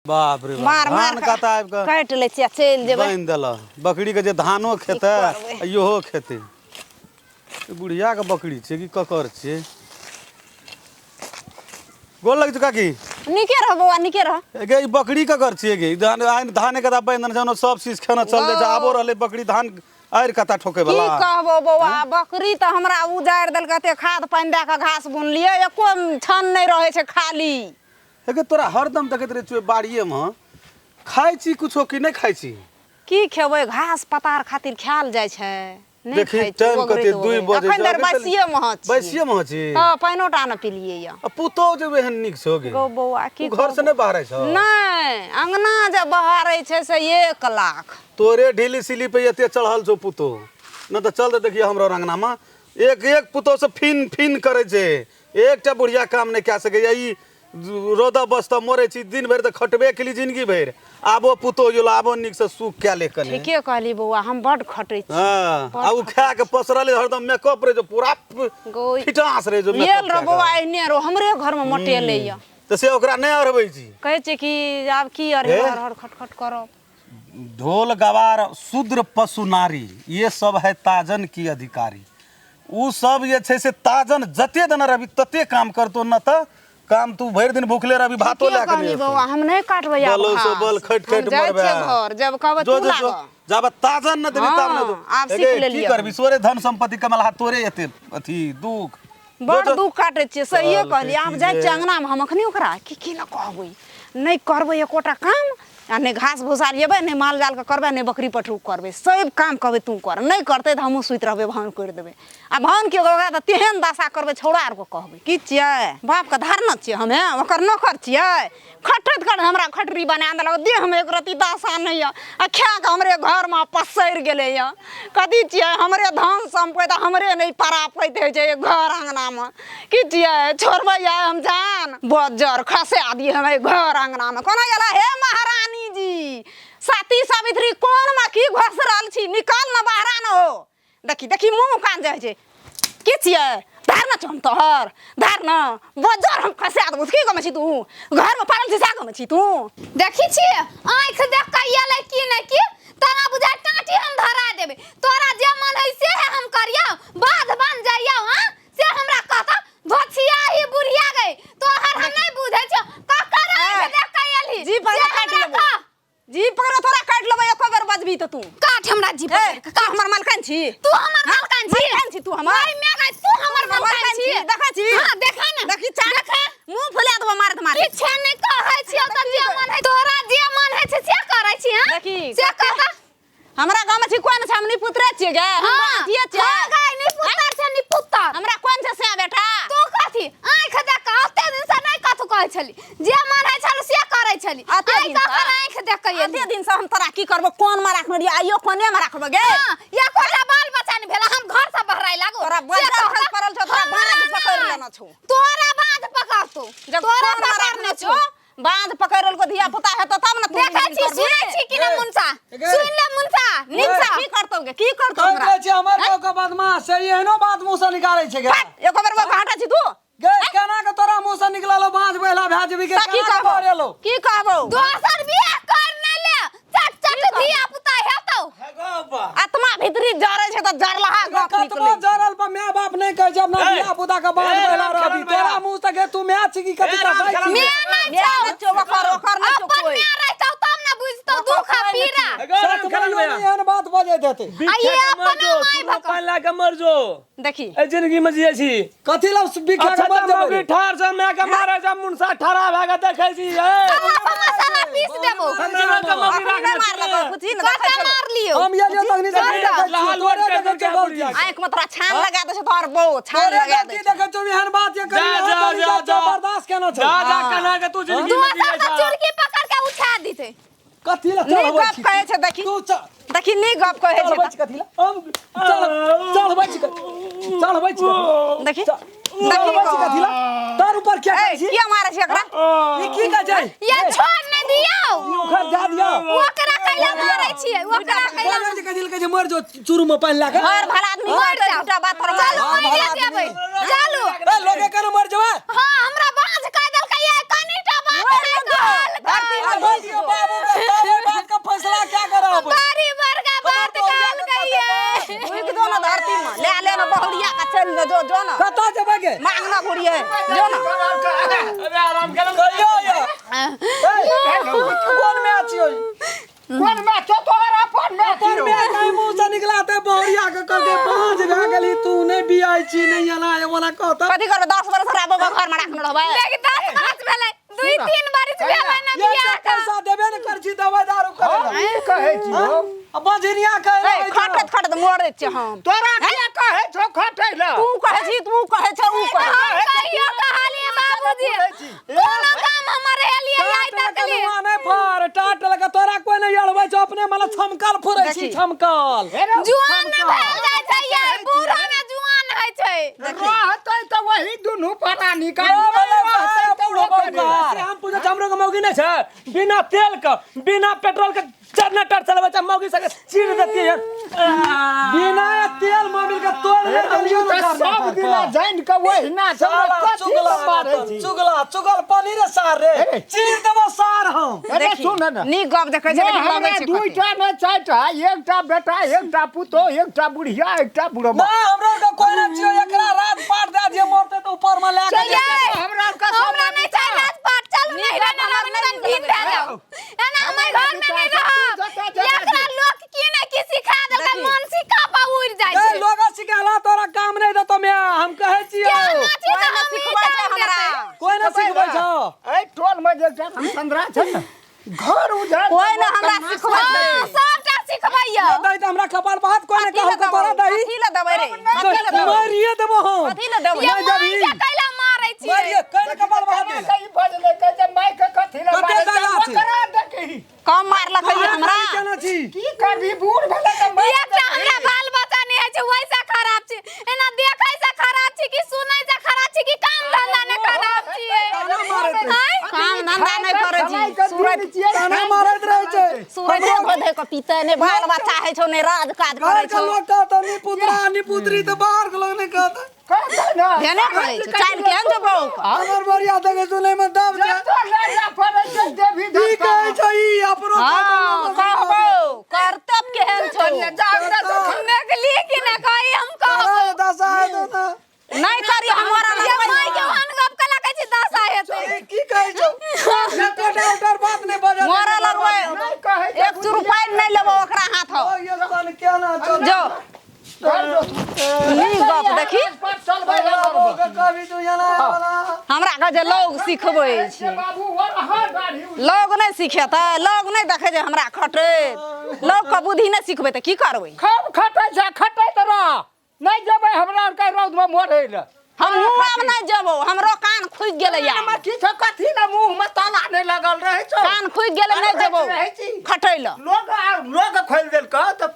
बाप रे मार मार काटा आबि के काट ले छिया चल जेबै बांध देला बकरी के जे धानो खेते इहो खेते बुढ़िया के बकरी छे कि ककर छे गोल लग चुका की निके रह बौआ निके रह गे ई बकरी ककर छे गे धान के बांध जनो सब चीज खाना चल जाय आबो रहले बकरी धान आर कता ठोके वाला की कहबो बौआ बकरी त हमरा उजाड़ देल कते खाद पानी दे के घास बुनलिए एको छन नहीं रहे छे खाली गे तोरा हरदम देखैत रहे छे बाड़िए में खाइ छी कुछो कि नहीं खाइ छी की खेबै घास पतार खातिर खायल जाय छे देखी टाइम कते 2 बजे अखन देर बैसिए महच बैसिए महच हां पानो टाना पिलिए या पुतो जे एहन निक छो गे गो बौआ की घर से नहीं बाहर छ नहीं अंगना जे बहारै छे से 1 लाख तोरे ढीली सिली पे एते चढ़ल छो पुतो न त चल देखिए हमरा अंगना में एक एक पुतो से फिन फिन करे छे एकटा बुढ़िया काम नहीं क सके ई रोदा बस्ता मरे छी दिन भर त खटबे के लिए जिंदगी भर आबो पुतो जो आबो निक से सुख क्या ले कने ठीके कहली बौआ हम बड खटै छी हां आ उ खा के पसरले हरदम मेकअप रे जो पूरा फिटास रे जो मेकअप येल रो बौआ एने रो हमरे घर में मटेले या त से ओकरा नहीं अरबै छी कहै छै कि आब की अरे हर खटखट करब ढोल गवार शूद्र पशु नारी ये सब है ताजन की अधिकारी उ सब ये छे से ताजन जते दिन रवि तते काम करतो न त काम तू भर दिन भूखले रवि भातो ला के बौआ हम नहीं काटबै या बलो से बल खट खट मरबे घर जब कहब तू लाग जब ताजन न देबी तब न आप सीख ले की करबी सोरे धन संपत्ति कमल हाथ तोरे एते अथी दुख बड़ दुख काटे छे सहिए कहली आब जाय छै अंगना में हम अखनी ओकरा की न कहबै नहीं करबै एकोटा काम आ नहीं घास भूसा लेबै नहीं माल जाल के करबै नहीं बकरी पठरू करबै सब काम कहबै तू कर नहीं करते त हमहु सुइत रहबै भान कर देबै आ भान के ओकरा त तेहन दशा करबै छौड़ा आर को कहबै की छियै बाप के धारना छियै हमे ओकर नौकर छियै खटत कर हमरा खटरी बना देलक देह में एक रति दशा नहीं आ खा के हमरे घर में पसैर गेलै या कथी छियै हमरे धन संपत्ति हमरे नहीं परापैत होइ छै घर अंगना में की छियै छोड़बै या हम जान बजर खसे आदि हमे घर अंगना में कोना गेला हे महारानी जी साती सावित्री कोन में की घोस रहल छी निकाल न बाहर न हो देखी देखी मुंह कान जाय छै की छियै धारना चम तोहर धारना बजर हम खसा देबो की गम छी तू घर में पारल छी साग में छी तू देखी छी आंख देख के आले की नहीं की तना बुझा टाटी हम धरा देबे तोरा जे मन है से हम करियो बाध बन जाइयो हां से हमरा कहता धोछिया ही बुढ़िया गई तोहर हम नहीं बुझै छ का कर आंख देख के आली जी पर काट लेबो जी पर थोड़ा काट लेबो एको बेर बजबी त तू काट हमरा जी पर का हमर मालकान छी तू हमर मालकान छी तू हमर मैं गई तू हमर मालकान छी देखा छी हां देखा ना देखी चा मुंह फुला देबो मारत मार किछ नहीं कहै छी त जे मन है तोरा जे मन है से करै छी हां देखी से कहता हमरा गांव में छी कोन छामनी पुत्र छिए गे हां दिए छै हां गाय नहीं पुत्र छै नहीं पुत्र हमरा कोन छै से बेटा तू कथी आंख देख के ओते दिन से नहीं कथु कहै छली जे मन है छल से करै छली आंख देख के एते दिन से हम तोरा की करबो कोन में राखने री आइयो कोने में राखबो गे हां या कोला बाल बच्चा नहीं भेला हम घर से बहराई लागो तोरा बजा खल परल छ तोरा बांध पकड़ लेना छौ तोरा बांध पकड़ तू जब तोरा पकड़ने छौ बांध पकड़ल को दिया पता है तो तब न तू देखै छी सुनै छी कि न मुनसा सुन ले मुनसा निंसा की करतोगे की करतो हमरा कहै छै हमर गांव के बदमाश छै एहनो बात मुंह से निकालै छै गे एको बेर वो हटा छी तू गे केना के तोरा मुंह से निकललो बांझ बेला भै जेबी के की कहबो की कहबो दोसर बियाह कर न ले चट चट दिया पुता हेतौ आत्मा भीतरी जरे छै त जरलहा गप कतबो निकले जरल पर माय बाप नहीं कहै छै अपना बियाह पुता के बांझ बेला रहबी तेरा मुंह से गे तू मैं छी की कथि कहै छी मैं नहीं छौ ओकर नहीं छौ अपन कोई मैं रहतौ तब न बुझतौ दुख पीड़ा सच बोलियो एहन बात बजे देते आइए अपन माई भक पाला के मर जो देखी ए जिंदगी में जिए छी कथि ला बिखा के मर अच्छा जेबे ठार से मैं के मारे जा मुनसा ठरा भागा देखे छी ए मसाला पीस देबो हमरा के मौगी अपने राख मार लगा कुछ न देखै कते मार लियो हम ये जो तखनी से लाल वोट के के गलती आंख में तोरा छान लगा दे छै तोर बो छान तोरे लगा गलती दे देखे तू एहन बात ये करी जा बर्दाश्त केना छ जा जा कना के तू जिंदगी में दोसर जिए के जा चुरकी पकड़ के उठा दीते कथि ला नहीं चढ़बै गप कहै छै देखी तू देखी नहीं गप कहै छै चढ़बै कथि ला हम चढ़बै देखी कथि ला तार ऊपर क्या ए कहै छी किया मारे छै एकरा ई की कहै छै ये छोड़ नहीं दियो उखड़ जा दियो ओकरा कैला मारै छियै ओकरा कैला बोले जे कथि ला मर जो चुरू में पानी लाके घर भला आदमी मर जा झूठा बात पर चल पहिले जेबै चलू ए लोगे केना मर जबे हां हमरा बांझ कह देलकै ये कनीटा बात नहीं कहल बेटियों बाबू का तब बात का फैसला क्या करब बारी बार का बात काल गई है भूख दो ना धरती में ले ना बहुरिया का चल ना जो ना कता जबे गे मांगना बुढ़िए जो ना अबे आराम कर कहियो ये कौन में आछी होई कौन मैं तो तोहरा फोन में अपन में कहीं मुंह से निकलाते बहुरिया के करके पहुंच गया गली तू ने भी आई छी नहीं आना ये वाला कहता कथी कर 10 बरस राबो का घर में रखन रहबे लेकिन 10 बरस भेलै 2-3 बारिश भेलै ना ये बियाह का पैसा देबे न कर छी दवा दारू करे ई कहे छी हो अब बजरिया कहे ए खटत मरे छ हम तोरा क्या कहे छो खटैला तू कहे छी तू कहे छ ऊ कहे हम कहियो कहलिए बाबूजी कोनो काम हमर एलिए आई तक ले नहीं फार टाट लगा तोरा कोई नहीं अड़बै छ अपने मला छमकल फुरै छी छमकल जुआन न भेल जाय छै यार बूढ़ा में जुआन है छै रहतै त वही दुनु पता निकाल हम पूछे हमरो के मौगी नहीं छै बिना तेल का बिना पेट्रोल के जनरेटर चलबै छ मौगी सके चीर देती है बिना तेल मोबिल का तोड़ ले दियो सब दिना जान के वही ना सब कथि मारै छी चुगल पानी रे सार रे चीर देबो सार हम अरे सुन ना नी गप देखै छै लेकिन लगे छै दुईटा ने चारटा एकटा बेटा एकटा पुतो एकटा बुढ़िया एकटा बुढ़वा ना हमरो के कोई नहीं छियो एकरा रात पाट दे जे मरते तो ऊपर में ले के हमरा का हमरा नहीं छै राजपाट चल नहीं रहना हम दिन दे जाओ एना हमर घर में नहीं रह एकरा लोग की ने की सिखा देलकै मन सिखा पा उड़ जाय ए छै लोग सिखाला तोरा काम नहीं देतो मैं हम कहै छियो कोई ना सिखबै छै हमरा कोई ना सिखबै छ ए टोल में जे संद्रा छै ना घर उजाड़ कोई ना हमरा सिखबै छै सबटा सिखबैया दई त हमरा कपाल बात कोई ने कहू के तोरा दई कथी ले देबै रे कथी ले देबै मारिए देबो हम कथी ले देबै ये मार के कैला मारै छी मारिए कई कपाल बात दे कई बजले के जे माय के कथि ले कते मारे दला छी? करा देखी कम मारलकै हमरा केना छी की कभी बूढ़ भेले के माय एकटा हमरा बाल बच्चा नहीं है छै वैसा खराब छी एना देखै से खराब छी कि सुनै से खराब छी कि काम धंधा ने खराब छी ताना मारैत रहे। काम धंधा नहीं करै छी सूरत ताना मारैत रहै छै सूरज गोधे को पीते ने बाल बच्चा है छौ ने राज काज घर करै के छौ लोग कहता नी पुत्रा नी पुत्री तो बाहर के लोग नहीं कहता कहता ना धेने करै छै चाल के हम जबौ हमर बरिया देखे सुनै में दब जा तो लड़का पड़े छै देवी ई कहै छै ई अपनो हां कहबौ कर्तव्य केहन छौ जागदा सुखने के लिए कि ना कहि हम कहब अरे दशा है तो ना नहीं करी हमरा ये माय के हन गप कला कहै छी 10 आए ई की कहै छौ ये तो डॉक्टर बात नहीं बजा मोरा लगबै नहीं कहै 1 रुपया नहीं लेबो ओकरा हाथ ये सन क्या ना चल जो नी गप देखी चल भाई कभी तू जाना है वाला हमरा के जे लोग सिखबै छै बाबू वरहा गाड़ी लोग नहीं सिखेतै लोग नहीं देखे जे हमरा खटे लोग के बुद्धि नहीं सिखबै त की करबै खूब खटै छै खटै त रह नहीं जेबै हमरा के रौद में मरै ले हम अब नहीं जेबो हमरो कान खुज गेलै या हमर की छ कथि ना मुंह में ताला नहीं लगल रहै छौ कान खुज गेलै नहीं जेबो खटै ल लोग खोल देल का तो